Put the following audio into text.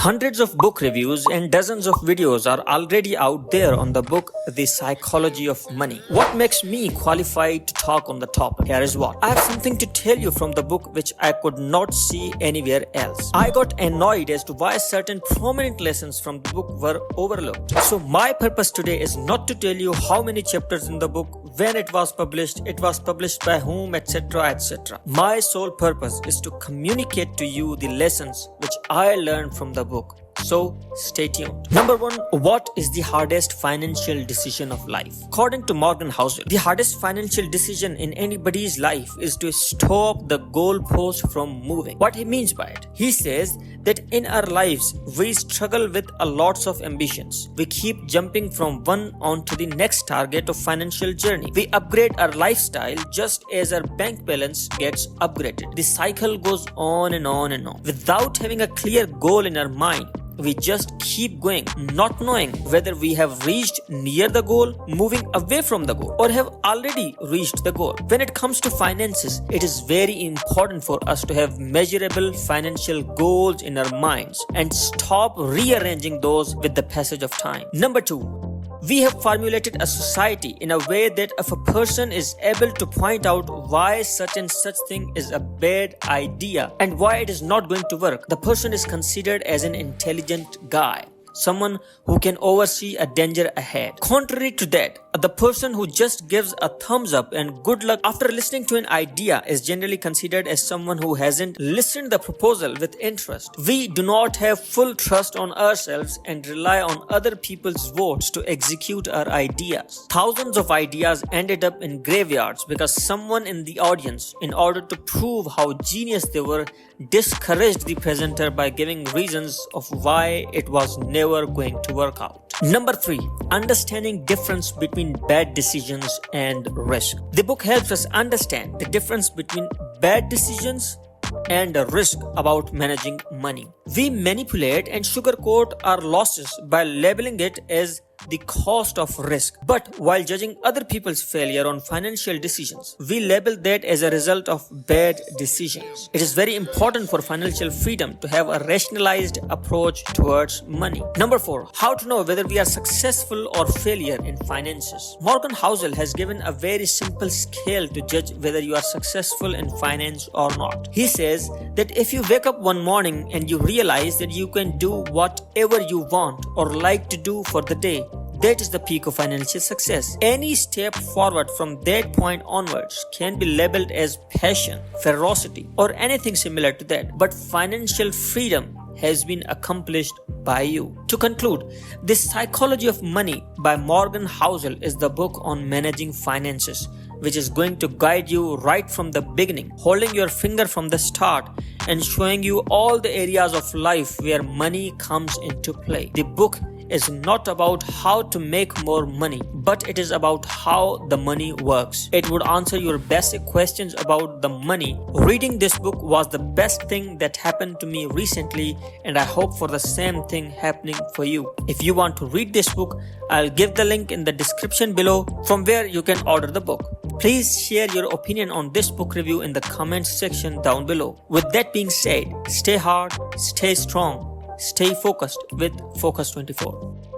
Hundreds of book reviews and dozens of videos are already out there on the book The Psychology of Money. What makes me qualified to talk on the topic? Here is what. I have something to tell you from the book which I could not see anywhere else. I got annoyed as to why certain prominent lessons from the book were overlooked. So my purpose today is not to tell you how many chapters in the book, when it was published by whom, etc., etc. My sole purpose is to communicate to you the lessons which I learned from the book. So stay tuned. Number 1. What is the hardest financial decision of life? According to Morgan Housel, the hardest financial decision in anybody's life is to stop the goalpost from moving. What he means by it? He says that in our lives, we struggle with a lots of ambitions. We keep jumping from one on to the next target of financial journey. We upgrade our lifestyle just as our bank balance gets upgraded. The cycle goes on and on and on. Without having a clear goal in our mind, we just keep going, not knowing whether we have reached near the goal, moving away from the goal, or have already reached the goal. When it comes to finances, it is very important for us to have measurable financial goals in our minds and stop rearranging those with the passage of time. Number 2. We have formulated a society in a way that if a person is able to point out why such and such thing is a bad idea and why it is not going to work, the person is considered as an intelligent guy, someone who can oversee a danger ahead. Contrary to that, the person who just gives a thumbs up and good luck after listening to an idea is generally considered as someone who hasn't listened the proposal with interest. We do not have full trust on ourselves and rely on other people's votes to execute our ideas. Thousands of ideas ended up in graveyards because someone in the audience, in order to prove how genius they were, discouraged the presenter by giving reasons of why it was never going to work out. Number 3. Understanding difference between bad decisions and risk. The book helps us understand the difference between bad decisions and a risk about managing money. We manipulate and sugarcoat our losses by labeling it as the cost of risk. But while judging other people's failure on financial decisions, we label that as a result of bad decisions. It is very important for financial freedom to have a rationalized approach towards money. Number 4. How to know whether we are successful or failure in finances. Morgan Housel has given a very simple scale to judge whether you are successful in finance or not. He says that if you wake up one morning and you realize that you can do whatever you want or like to do for the day, that is the peak of financial success. Any step forward from that point onwards can be labeled as passion, ferocity, or anything similar to that. But financial freedom has been accomplished by you. To conclude, The Psychology of Money by Morgan Housel is the book on managing finances, which is going to guide you right from the beginning, holding your finger from the start and showing you all the areas of life where money comes into play. The book is not about how to make more money, but it is about how the money works. It would answer your basic questions about the money. Reading this book was the best thing that happened to me recently, and I hope for the same thing happening for you. If you want to read this book, I'll give the link in the description below from where you can order the book. Please share your opinion on this book review in the comments section down below. With that being said, stay hard, stay strong, stay focused with Focus 24.